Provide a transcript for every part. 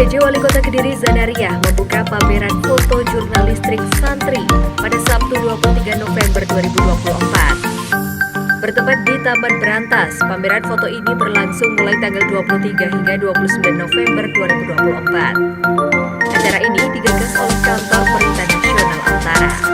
PJ Wali Kota Kediri Zanariah membuka pameran foto jurnalistik santri pada Sabtu 23 November 2024. Bertempat di Taman Berantas, pameran foto ini berlangsung mulai tanggal 23 hingga 29 November 2024. Acara ini digagas oleh Kantor Berita Nasional Antara.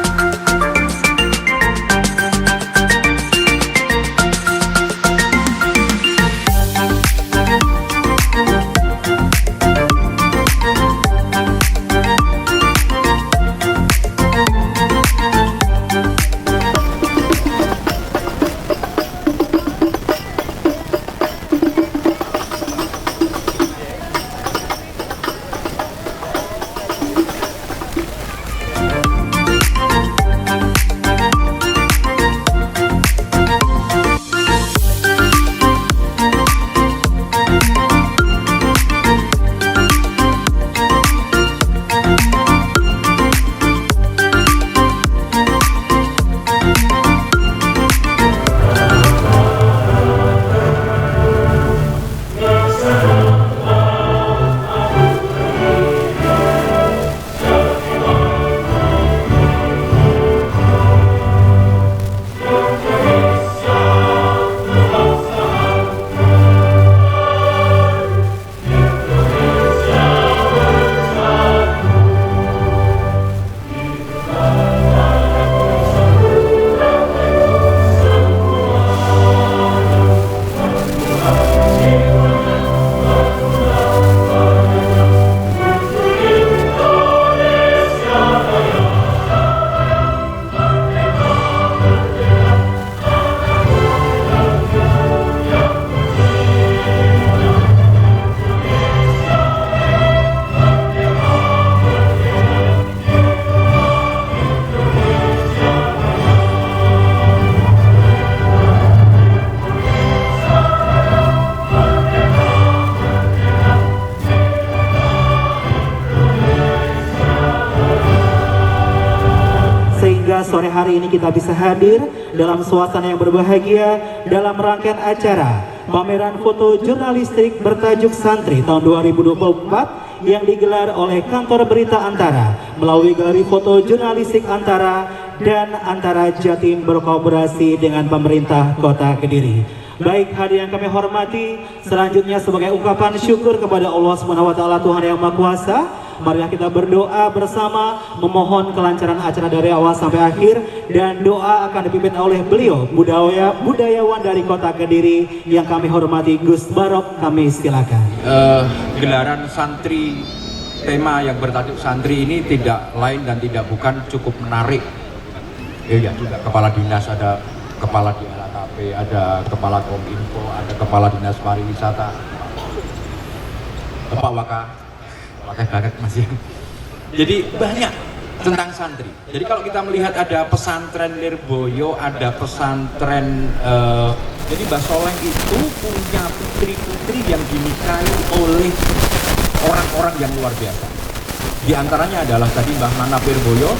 Sore hari ini kita bisa hadir dalam suasana yang berbahagia dalam rangkaian acara pameran foto jurnalistik bertajuk Santri tahun 2024 yang digelar oleh Kantor Berita Antara melalui Galeri Foto Jurnalistik Antara dan Antara Jatim berkolaborasi dengan pemerintah Kota Kediri. Baik hadirin yang kami hormati, selanjutnya sebagai ungkapan syukur kepada Allah SWT Tuhan Yang Maha Kuasa, marilah kita berdoa bersama memohon kelancaran acara dari awal sampai akhir, dan doa akan dipimpin oleh beliau budayawan dari Kota Kediri yang kami hormati, Gus Barok. Kami silakan. Gelaran santri, tema yang bertajuk santri ini tidak lain dan tidak bukan cukup menarik. Ya juga kepala dinas, ada kepala di LKP, ada kepala Kominfo, ada kepala dinas pariwisata, Pak Wakil banget Mas ya. Jadi banyak tentang santri. Jadi kalau kita melihat ada pesantren Lirboyo, ada pesantren jadi Mbah Soleh itu punya putri-putri yang dinikahi oleh orang-orang yang luar biasa. Di antaranya adalah tadi Mbah Manap Lirboyo,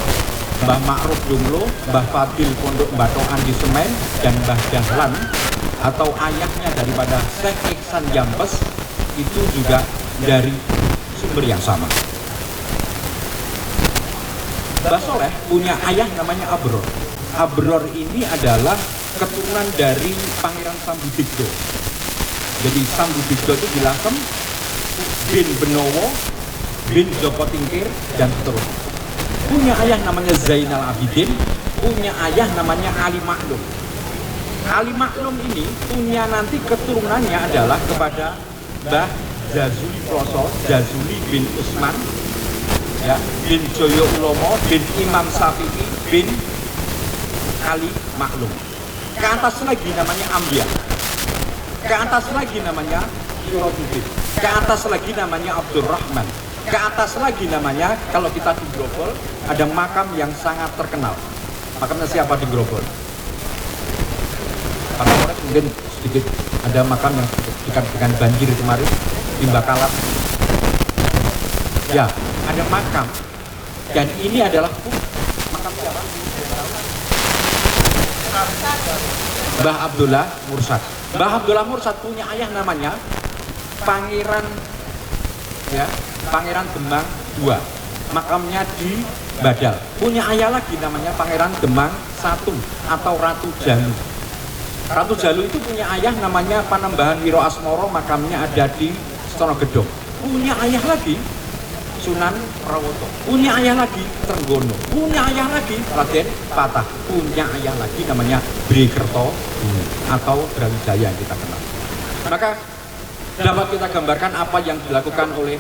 Mbah Ma'ruf Jumlo, Mbah Fadil Pondok Batoan di Semen, dan Mbah Dahlan atau ayahnya daripada Syekh Iksan Jampes itu juga dari sumber yang sama. Mbah Soleh punya ayah namanya Abror. Abror ini adalah keturunan dari Pangeran Sambudibdo. Jadi Sambudibdo itu Dilasem bin Benowo bin Joko Tingkir dan seterusnya. Punya ayah namanya Zainal Abidin, punya ayah namanya Ali Maklum. Ali Maklum ini punya nanti keturunannya adalah kepada Mbah Jazuli Ploso, Jazuli bin Usman, ya, bin Joyo Ulomo, bin Imam Syafi'i, bin Ali Maklum. Ke atas lagi namanya Ambia. Ke atas lagi namanya Syurofuddin. Ke atas lagi namanya Abdurrahman. Ke atas lagi namanya, kalau kita di Grogol, ada makam yang sangat terkenal. Makamnya siapa di Grogol? Para orang mungkin sedikit, ada makam yang dekat dengan banjir kemarin, di Bakalat. Ya, ada makam. Dan ini adalah makam siapa? Mbah Abdullah Mursad. Mbah Abdullah Mursad punya ayah namanya Pangeran ya, Pangeran Demang II, makamnya di Badal. Punya ayah lagi namanya Pangeran Demang I atau Ratu Jalu. Ratu Jalu itu punya ayah namanya Panembahan Wiro Asmoro, makamnya ada di Stonogedong. Punya ayah lagi Sunan Prawoto, punya ayah lagi Trenggono, punya ayah lagi Raden Patah, punya ayah lagi namanya Brikerto atau Brawijaya yang kita kenal. Maka dapat kita gambarkan apa yang dilakukan oleh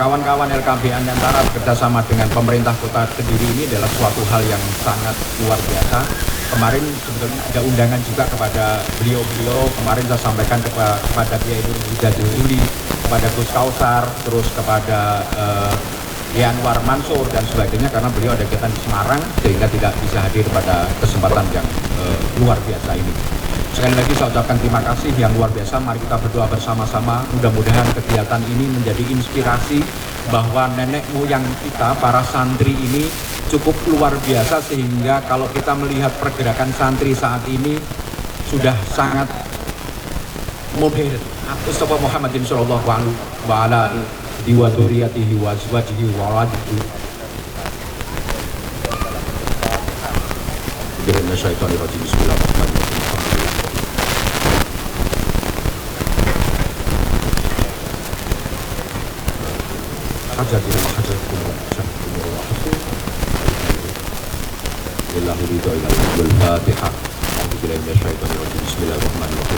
kawan-kawan LKBN Antara bekerjasama dengan pemerintah Kota Kediri ini adalah suatu hal yang sangat luar biasa. Kemarin sebetulnya ada undangan juga kepada beliau-beliau. Kemarin saya sampaikan kepada Kiai Nur Hidayatullah, kepada Gus Kausar, terus kepada Anwar Mansur dan sebagainya, karena beliau ada kegiatan di Semarang sehingga tidak bisa hadir pada kesempatan yang luar biasa ini. Sekali lagi saya ucapkan terima kasih yang luar biasa. Mari kita berdoa bersama-sama, mudah-mudahan kegiatan ini menjadi inspirasi bahwa nenek moyang kita, para santri ini cukup luar biasa, sehingga kalau kita melihat pergerakan santri saat ini sudah sangat modern. Mustafa Muhammadin sallallahu alaihi wa ala alihi wa dzurriyyatihi wa azwajihi wa waladihi. Bismillahirrahmanirrahim. Hajjatul hajjatul Lillahi ridha ila wal Fatihah. A'udzubillahi minasyaitonir rajim. Bismillahirrahmanirrahim.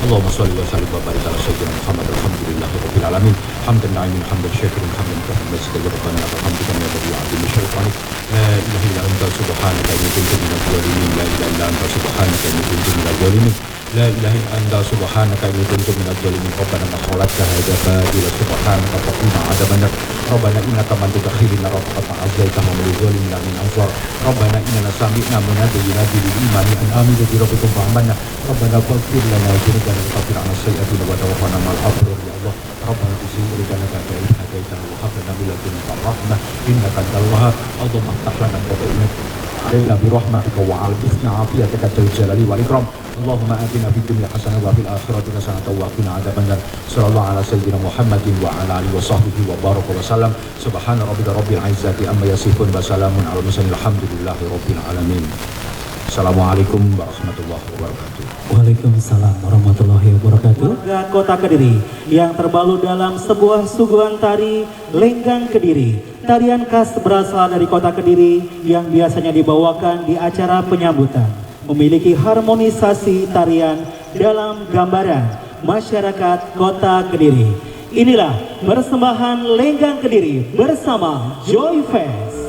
Allahumma shalli wa sallim wa barik ala sayyidina Muhammad. Alhamdulillahi rabbil alamin. Hamdan na'imin hamdan syakirin hamdan katsiran sajada rabbana lakal hamdu kama yanbaghi li syai'anik. La ilaha illa anta subhanaka inni kuntu minadh dhalimin. La ilaha illa anta subhanaka inni kuntu minadh dhalimin. La ilaha illa anta subhanaka inni kuntu minadh dhalimin. Rabbana ma khalaqta hadza batila subhanaka faqina adzabannar. Rabbana innaka man tudkhilin nar faqad azzaita wa min dhalimin min ansar. Rabbana innana sami'na munadiyan yunadi lil imani an aminu bi rabbikum fa amanna. Rabbana faghfir lana dzunubana wa kaffir 'anna sayyi'atina wa tawaffana ma'al abrar ya Allah. Rabbana tuzigh qulubana ba'da idh hadaytana wa hab lana min ladunka rahmah innaka antal wahhab. Allahumma iftah lana baina alaina bi rahmatika wa 'alifna 'afiyatika dzal jalali wal ikram. Allahumma atina fid dunya hasanah wa fil akhirati hasanah wa qina adzabannar. Sallallahu ala sayyidina Muhammadin wa ala alihi wa sahbihi wa baraka wa sallam. Subhana rabbika rabbil izzati amma yasifun wa salamun alal mursalin alhamdulillahi rabbil alamin. Assalamualaikum warahmatullahi wabarakatuh. Waalaikumsalam warahmatullahi wabarakatuh. Warga Kota Kediri yang terbalut dalam sebuah suguhan tari Lenggang Kediri. Tarian khas berasal dari Kota Kediri yang biasanya dibawakan di acara penyambutan. Memiliki harmonisasi tarian dalam gambaran masyarakat Kota Kediri. Inilah persembahan Lenggang Kediri bersama Joy Fest.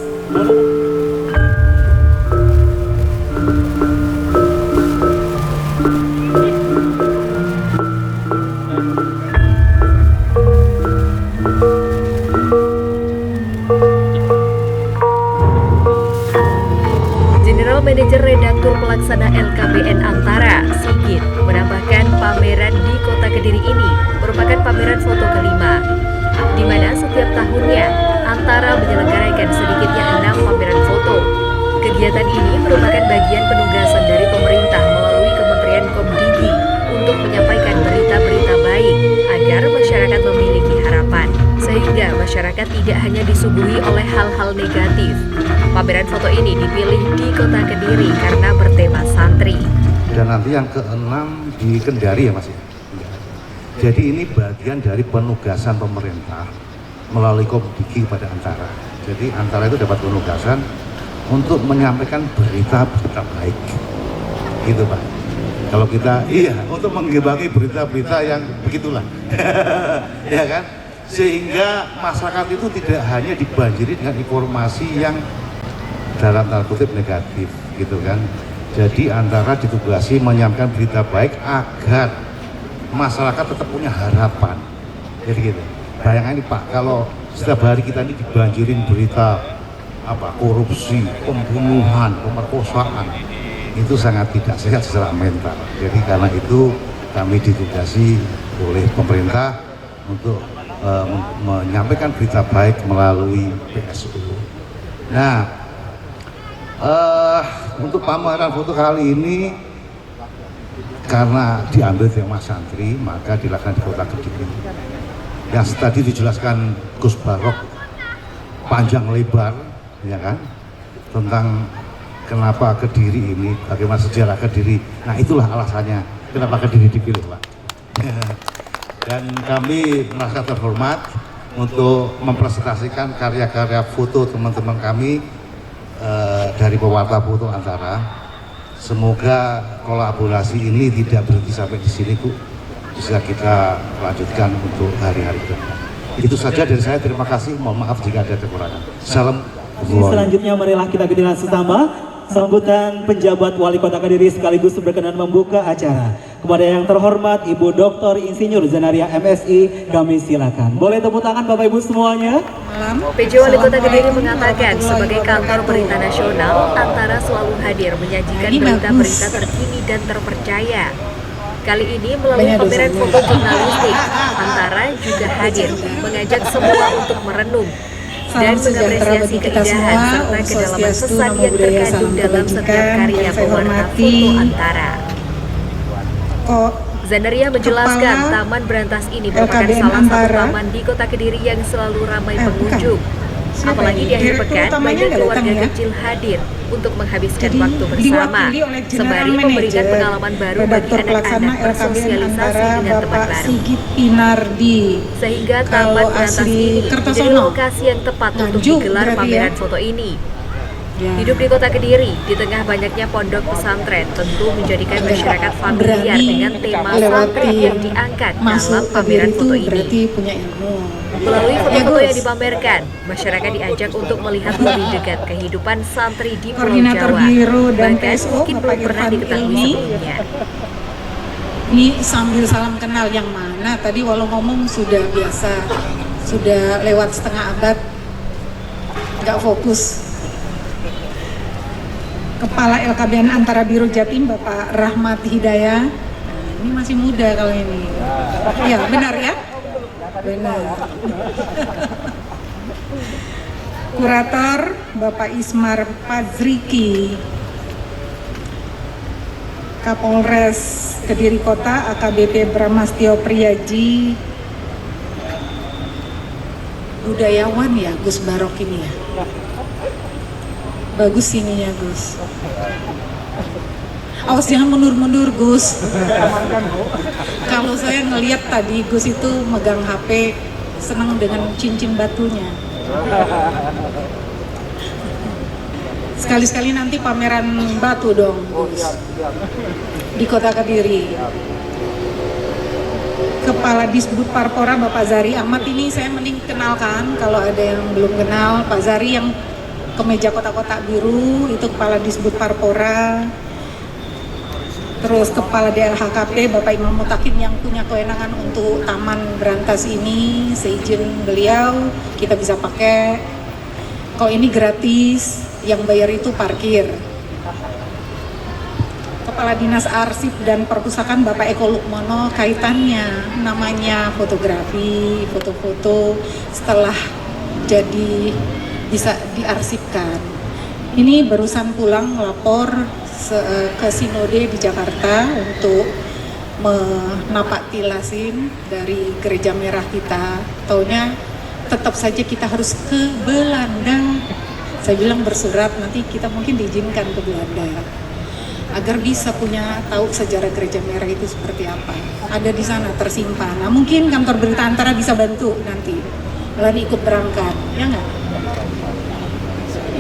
Manajer Redaktur Pelaksana LKBN Antara, Sigit, menambahkan pameran di Kota Kediri ini merupakan pameran foto kelima, di mana setiap tahunnya Antara menyelenggarakan sedikitnya 6 pameran foto. Kegiatan ini merupakan bagian penugasan dari pemerintah melalui Kementerian Komdigi untuk menyampaikan berita-berita baik agar masyarakat memiliki harapan, sehingga masyarakat tidak hanya disuguhi oleh hal-hal negatif. Pameran foto ini dipilih di Kota Kediri karena bertema santri. Dan nanti yang ke-6 di Kendari ya Mas ya? Jadi ini bagian dari penugasan pemerintah melalui Komdigi pada Antara. Jadi Antara itu dapat penugasan untuk menyampaikan berita-berita baik. Gitu Pak. Kalau kita, untuk mengebaki berita-berita yang begitulah. Ya kan? Sehingga masyarakat itu tidak hanya dibanjiri dengan informasi yang dalam tanda kutip negatif gitu kan. Jadi Antara ditugasi menyampaikan berita baik agar masyarakat tetap punya harapan. Jadi gitu. Bayangkan ini Pak, kalau setiap hari kita ini dibanjirin berita korupsi, pembunuhan, pemerkosaan, itu sangat tidak sehat secara mental. Jadi karena itu kami ditugasi oleh pemerintah untuk menyampaikan berita baik melalui PSU. Nah, untuk pameran foto kali ini karena diambil tema santri, maka dilakukan di Kota Kediri. Yang tadi dijelaskan Gus Barok panjang lebar, ya kan, tentang kenapa Kediri ini, bagaimana sejarah Kediri. Nah, itulah alasannya kenapa Kediri dipilih, Pak. Dan kami merasa terhormat untuk mempresentasikan karya-karya foto teman-teman kami dari pewarta foto Antara. Semoga kolaborasi ini tidak berhenti sampai di sini, Bu. Bisa kita lanjutkan untuk hari-hari ke depan. Itu saja dari saya. Terima kasih. Mohon maaf jika ada kekurangan. Salam. Selanjutnya marilah kita kediri sesama sambutan penjabat Wali Kota Kediri sekaligus berkenan membuka acara. Kepada yang terhormat Ibu Dr. Insinyur Zenaria MSI, kami silakan. Boleh tepuk tangan Bapak Ibu semuanya? PJ Wali Kota Kediri mengatakan sebagai kantor berita nasional, Antara selalu hadir menyajikan berita-berita terkini dan terpercaya. Kali ini melalui pameran foto jurnalistik, Antara juga hadir mengajak semua untuk merenung dan mengapresiasi keindahan serta kedalaman pesan yang terkandung dalam setiap karya pewarta foto Antara. Zenaria menjelaskan Taman Brantas ini merupakan salah satu taman di Kota Kediri yang selalu ramai pengunjung. Apalagi di akhir pekan, banyak keluarga kecil hadir untuk menghabiskan waktu bersama, sembari memberikan pengalaman baru bagi anak-anak bersosialisasi dengan teman baru. Sehingga Taman Brantas ini menjadi lokasi yang tepat untuk digelar pameran foto ini. Hidup di Kota Kediri, di tengah banyaknya pondok pesantren, tentu menjadikan masyarakat familiar dengan tema santri yang diangkat dalam pameran foto ini. Melalui foto-foto yang dipamerkan, masyarakat diajak untuk melihat lebih dekat kehidupan santri di Pulau Jawa, bahkan mungkin belum pernah diketahui sebelumnya. Ini sambil salam kenal yang mana? Tadi walau ngomong sudah biasa, sudah lewat setengah abad, nggak fokus. Kepala LKBN Antara Biro Jatim, Bapak Rahmat Hidayah. Ini masih muda kalau ini. Ya, benar ya? Benar. Kurator Bapak Ismar Pazriki. Kapolres Kediri Kota AKBP Bramastio Priyaji. Budayawan ya Gus Barok ini ya. Bagus ininya Gus. Awas jangan mundur-mundur Gus. Kalau saya ngelihat tadi Gus itu megang HP, senang dengan cincin batunya. Sekali-sekali nanti pameran batu dong Gus di Kota Kediri. Kepala Disbud Parpora Bapak Zari Ahmad, ini saya mending kenalkan kalau ada yang belum kenal. Pak Zari yang kemeja kotak-kotak biru itu Kepala Disbud Parpora. Terus Kepala DLHKP Bapak Imam Mutakin yang punya kewenangan untuk Taman Brantas ini, seizin beliau kita bisa pakai. Kalau ini gratis, yang bayar itu parkir. Kepala Dinas Arsip dan Perpustakaan Bapak Eko Lukmono, kaitannya namanya fotografi, foto-foto setelah jadi bisa diarsipkan. Ini barusan pulang lapor ke Sinode di Jakarta untuk menapaktilasin dari Gereja Merah kita. Taunya tetap saja kita harus ke Belanda. Saya bilang bersurat, nanti kita mungkin diizinkan ke Belanda agar bisa punya tahu sejarah Gereja Merah itu seperti apa. Ada di sana tersimpan. Nah, mungkin kantor berita Antara bisa bantu nanti. Lalu ikut berangkat, ya nggak?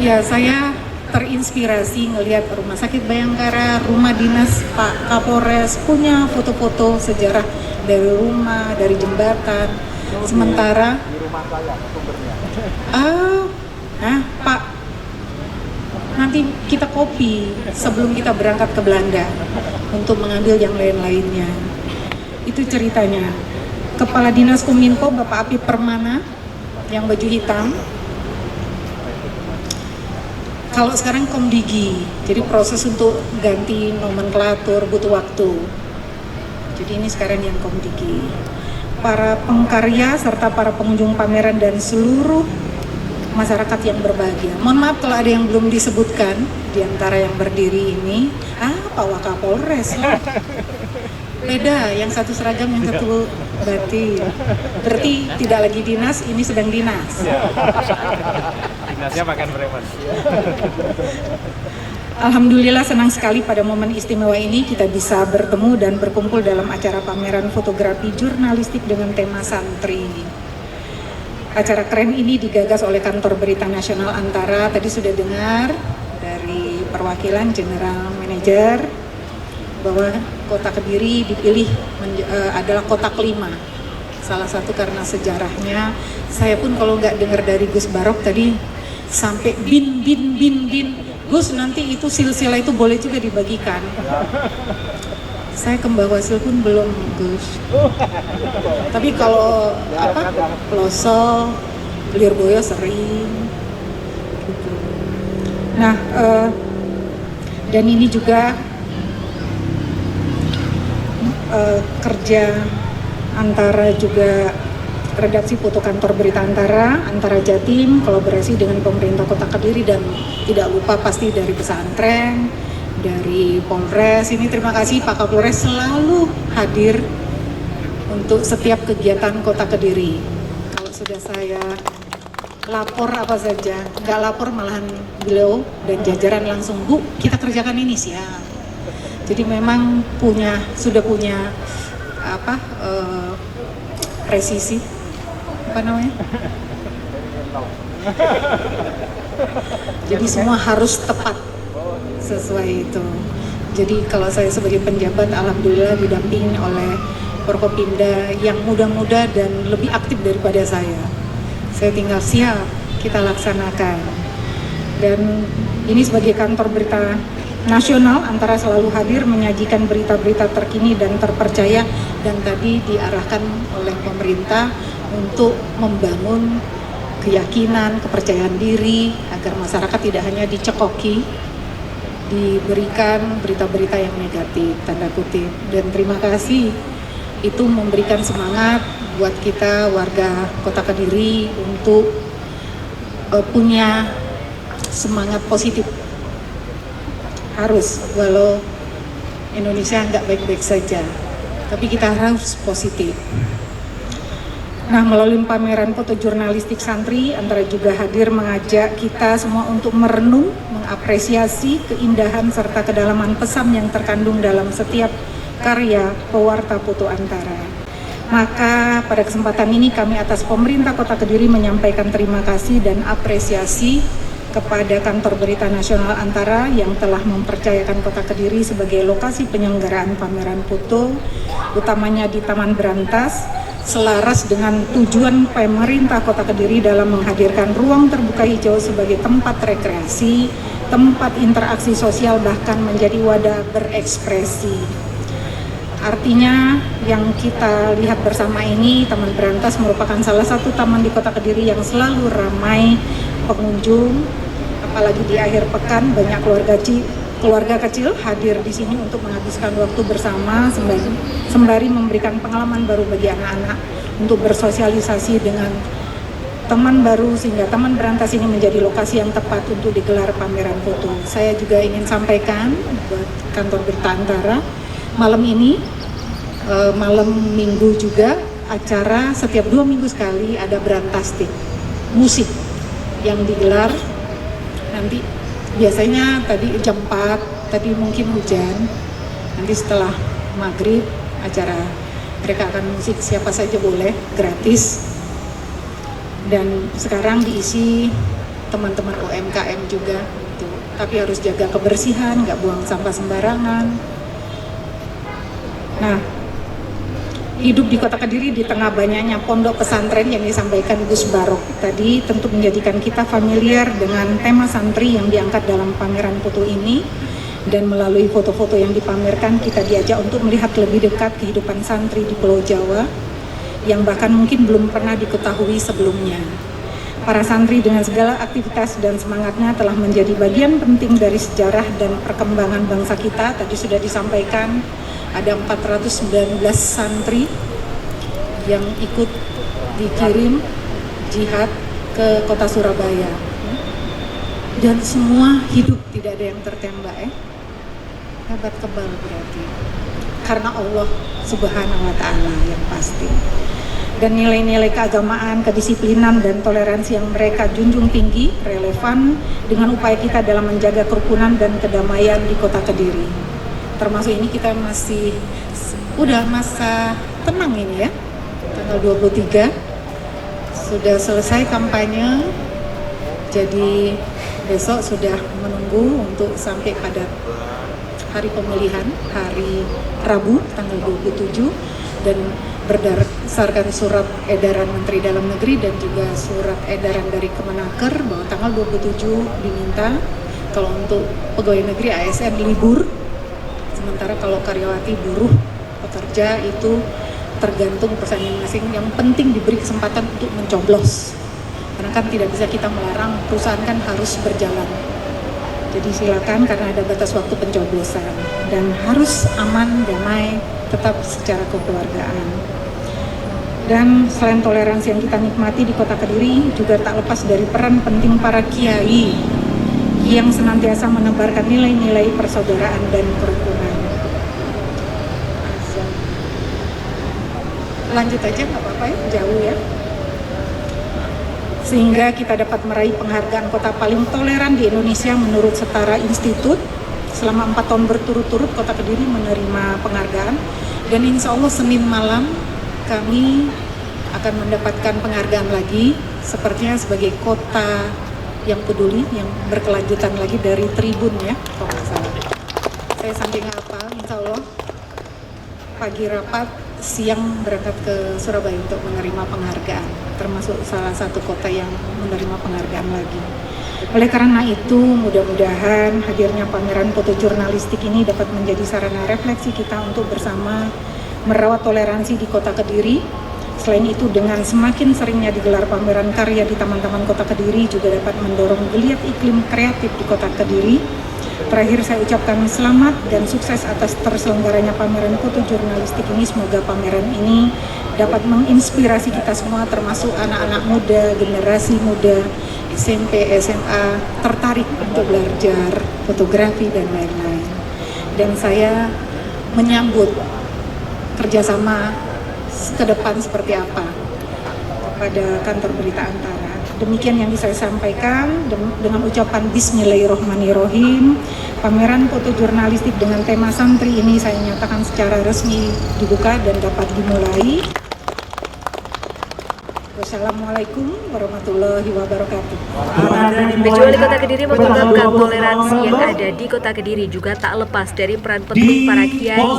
Ya, saya terinspirasi ngelihat Rumah Sakit Bayangkara, rumah dinas Pak Kapolres punya foto-foto sejarah dari rumah, dari jembatan. Sementara, Pak, nanti kita copy sebelum kita berangkat ke Belanda untuk mengambil yang lain-lainnya. Itu ceritanya. Kepala Dinas Kominfo Bapak Apip Permana yang baju hitam. Kalau sekarang Komdigi, jadi proses untuk ganti nomenklatur butuh waktu. Jadi ini sekarang yang Komdigi. Para pengkarya serta para pengunjung pameran dan seluruh masyarakat yang berbahagia. Mohon maaf kalau ada yang belum disebutkan di antara yang berdiri ini. Pak Wakapolres loh. Beda, yang satu seragam, yang satu batik. Berarti tidak lagi dinas, ini sedang dinas. Dinasnya makan preman. Alhamdulillah senang sekali pada momen istimewa ini kita bisa bertemu dan berkumpul dalam acara pameran fotografi jurnalistik dengan tema santri. Acara keren ini digagas oleh Kantor Berita Nasional Antara. Tadi sudah dengar dari perwakilan General Manager bahwa Kota Kediri dipilih adalah kota kelima. Salah satu karena sejarahnya. Saya pun kalau nggak dengar dari Gus Barok tadi sampai bin. Gus, nanti itu silsilah itu boleh juga dibagikan. Saya ke Mbak Wasil pun belum, Gus. Tapi kalau Pelosok, Lirboyo sering. Gitu. Nah, dan ini juga kerja antara juga redaksi foto kantor berita antara Jatim, kolaborasi dengan pemerintah Kota Kediri, dan tidak lupa pasti dari pesantren, dari Polres. Ini terima kasih Pak Kapolres selalu hadir untuk setiap kegiatan Kota Kediri. Kalau sudah saya lapor apa saja, nggak lapor malahan beliau dan jajaran langsung, Bu, kita kerjakan ini, siap. Jadi memang sudah punya presisi, apa namanya? Jadi semua harus tepat sesuai itu. Jadi kalau saya sebagai penjabat, alhamdulillah didampingi oleh Forkopimda yang muda-muda dan lebih aktif daripada saya. Saya tinggal siap, kita laksanakan. Dan ini sebagai kantor berita nasional, Antara selalu hadir menyajikan berita-berita terkini dan terpercaya, dan tadi diarahkan oleh pemerintah untuk membangun keyakinan, kepercayaan diri agar masyarakat tidak hanya dicekoki, diberikan berita-berita yang negatif, tanda kutip. Dan terima kasih, itu memberikan semangat buat kita warga Kota Kediri untuk punya semangat positif. Harus, walau Indonesia nggak baik-baik saja, tapi kita harus positif. Nah, melalui pameran foto jurnalistik santri, Antara juga hadir mengajak kita semua untuk merenung, mengapresiasi keindahan serta kedalaman pesan yang terkandung dalam setiap karya pewarta foto Antara. Maka pada kesempatan ini kami atas pemerintah Kota Kediri menyampaikan terima kasih dan apresiasi kepada Kantor Berita Nasional Antara yang telah mempercayakan Kota Kediri sebagai lokasi penyelenggaraan pameran foto, utamanya di Taman Brantas, selaras dengan tujuan pemerintah Kota Kediri dalam menghadirkan ruang terbuka hijau sebagai tempat rekreasi, tempat interaksi sosial, bahkan menjadi wadah berekspresi. Artinya yang kita lihat bersama ini, Taman Brantas merupakan salah satu taman di Kota Kediri yang selalu ramai pengunjung, apalagi di akhir pekan banyak keluarga kecil hadir di sini untuk menghabiskan waktu bersama sembari memberikan pengalaman baru bagi anak-anak untuk bersosialisasi dengan teman baru, sehingga Taman Brantas ini menjadi lokasi yang tepat untuk digelar pameran foto. Saya juga ingin sampaikan buat Kantor Berita Antara, malam ini malam minggu juga acara setiap 2 minggu sekali ada Brantastik musik yang digelar. Nanti biasanya tadi jam 4, tadi mungkin hujan, nanti setelah maghrib acara mereka akan musik, siapa saja boleh, gratis. Dan sekarang diisi teman-teman UMKM juga tuh. Tapi harus jaga kebersihan, nggak buang sampah sembarangan. Nah, hidup di Kota Kediri di tengah banyaknya pondok pesantren yang disampaikan Gus Barok tadi tentu menjadikan kita familiar dengan tema santri yang diangkat dalam pameran foto ini, dan melalui foto-foto yang dipamerkan kita diajak untuk melihat lebih dekat kehidupan santri di Pulau Jawa yang bahkan mungkin belum pernah diketahui sebelumnya. Para santri dengan segala aktivitas dan semangatnya telah menjadi bagian penting dari sejarah dan perkembangan bangsa kita. Tadi sudah disampaikan ada 419 santri yang ikut dikirim jihad ke kota Surabaya. Dan semua hidup, tidak ada yang tertembak ya. Hebat kebal berarti. Karena Allah Subhanahu wa Ta'ala yang pasti. Dan nilai-nilai keagamaan, kedisiplinan, dan toleransi yang mereka junjung tinggi relevan dengan upaya kita dalam menjaga kerukunan dan kedamaian di kota Kediri. Termasuk ini kita masih udah masa tenang ini ya, tanggal 23 sudah selesai kampanye, jadi besok sudah menunggu untuk sampai pada hari pemilihan, hari Rabu tanggal 27, dan berdasarkan surat edaran Menteri Dalam Negeri dan juga surat edaran dari Kemenaker bahwa tanggal 27 diminta kalau untuk pegawai negeri ASN libur, sementara kalau karyawati buruh pekerja itu tergantung perusahaan masing-masing. Yang penting diberi kesempatan untuk mencoblos, karena kan tidak bisa kita melarang, perusahaan kan harus berjalan. Jadi silakan, karena ada batas waktu pencoblosan dan harus aman, damai, tetap secara kekeluargaan. Dan selain toleransi yang kita nikmati di kota Kediri, juga tak lepas dari peran penting para kiai yang senantiasa menebarkan nilai-nilai persaudaraan dan kerukunan. Lanjut aja nggak apa-apa ya, jauh ya. Sehingga kita dapat meraih penghargaan kota paling toleran di Indonesia menurut Setara Institut. Selama 4 tahun berturut-turut kota Kediri menerima penghargaan, dan insya Allah Senin malam kami akan mendapatkan penghargaan lagi, sepertinya sebagai kota yang peduli, yang berkelanjutan lagi dari Tribun ya, kalau nggak salah. Saya sampai nggak hafal, insya Allah pagi rapat, siang berangkat ke Surabaya untuk menerima penghargaan, termasuk salah satu kota yang menerima penghargaan lagi. Oleh karena itu, mudah-mudahan hadirnya pameran foto jurnalistik ini dapat menjadi sarana refleksi kita untuk bersama merawat toleransi di kota Kediri. Selain itu, dengan semakin seringnya digelar pameran karya di taman-taman kota Kediri juga dapat mendorong geliat iklim kreatif di kota Kediri. Terakhir saya ucapkan selamat dan sukses atas terselenggaranya pameran foto jurnalistik ini. Semoga pameran ini dapat menginspirasi kita semua, termasuk anak-anak muda, generasi muda, SMP, SMA, tertarik untuk belajar fotografi dan lain-lain. Dan saya menyambut kerjasama ke depan seperti apa pada kantor Berita Antara. Demikian yang bisa saya sampaikan. Dengan ucapan Bismillahirrohmanirrohim, pameran foto jurnalistik dengan tema santri ini saya nyatakan secara resmi dibuka dan dapat dimulai. Wassalamualaikum warahmatullahi wabarakatuh. PJ Wali Kota Kediri mengungkapkan toleransi yang ada di Kota Kediri juga tak lepas dari peran penting para kiai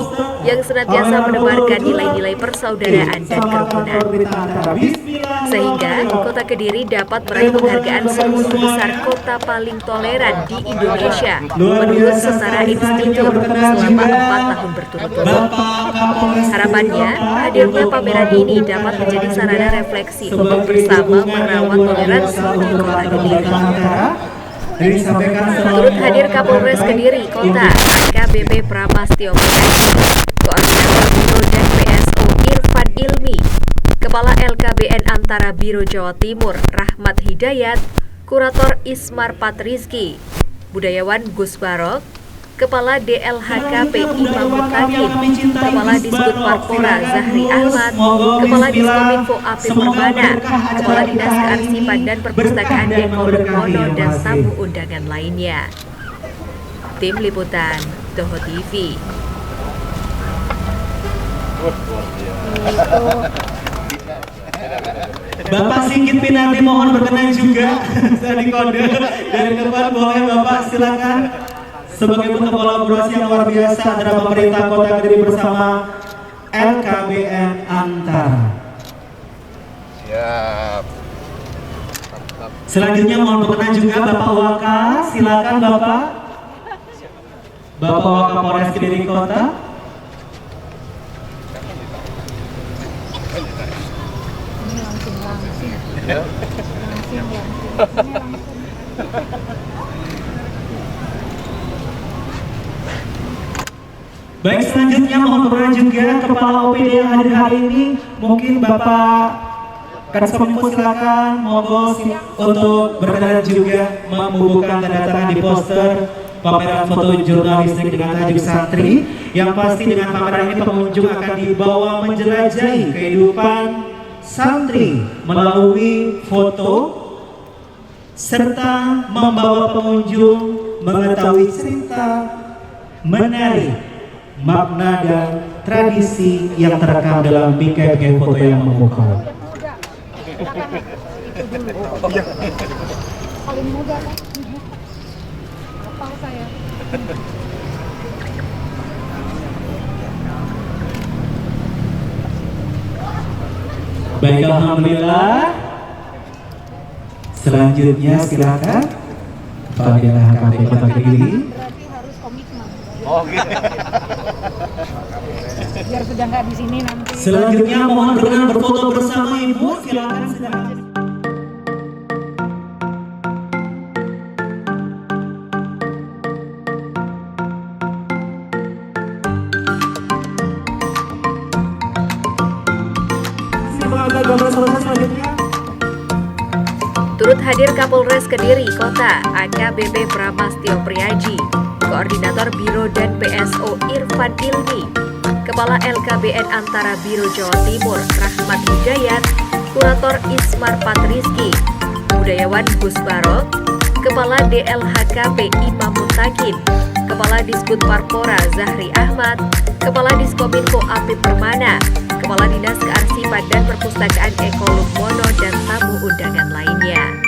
yang senantiasa menebarkan nilai-nilai persaudaraan dan kerukunan. Sehingga Kota Kediri dapat meraih penghargaan seluruh besar kota paling toleran di Indonesia menurut Setara Institut selama 4 tahun berturut-turut. Harapannya, hadirnya pameran ini dapat menjadi sarana refleksi untuk bersama merawat toleransi di Kota Kediri. Turut hadir Kapolres Kediri Kota, AKBP Pramastio Puradi, Koordinator Biro dan PSO Irfan Ilmi, Kepala LKBN Antara Biro Jawa Timur Rahmat Hidayat, Kurator Ismar Patrizki, Budayawan Gus Barok, Kepala DLHKP Imam Mutakin, Kepala Disbud Parpora Zahri Ahmad, Kepala Diskominfo Api Permana, Kepala Dinas Kearsipan dan Perpustakaan Deko Mono, dan tamu undangan lainnya. Tim Liputan Toho TV. Bapak Sigit Pinardi mohon berkenan juga. Dari kode dari depan boleh Bapak, silakan. Sebagai bentuk kolaborasi yang luar biasa antara pemerintah Kota Kediri bersama LKBN Antara. Siap. Selanjutnya mohon berkenan juga Bapak Waka, silakan Bapak. Bapak Waka Polres Kediri Kota. Baik, selanjutnya mohon berkenan juga Kepala OPD yang hadir hari ini, mungkin Bapak Kominfo silakan monggo untuk berkenan juga membubuhkan tanda tangan di poster pameran foto jurnalistik dengan tajuk Santri, yang pasti dengan pameran ini pengunjung akan dibawa menjelajahi kehidupan santri melalui foto serta membawa pengunjung mengetahui cerita menarik, makna dan tradisi yang terekam dalam bingkai-bingkai foto yang memukau. Paling muda kan? Hafal saya. Baik, alhamdulillah. Selanjutnya silakan Fadilah HKP Kota Kediri. Berarti harus komitmen. Oh gitu. Biar sudah nggak di sini nanti. Selanjutnya mohon berkenan berfoto bersama Ibu. Silakan silakan. Silakan gambar selanjutnya. Turut hadir Kapolres Kediri Kota AKBP Pramastio Priaji, Koordinator Biro dan PSO Irfan Ilmi, Kepala LKBN Antara Biro Jawa Timur Rahmat Hidayat, Kurator Ismar Patriski, Budayawan Gus Barok, Kepala DLHKP Imam Mutakin, Kepala Disbud Parpora Zahri Ahmad, Kepala Diskominfo Apip Permana, Kepala Dinas Kearsipan dan Perpustakaan Eko Lukmono, dan tamu undangan lainnya.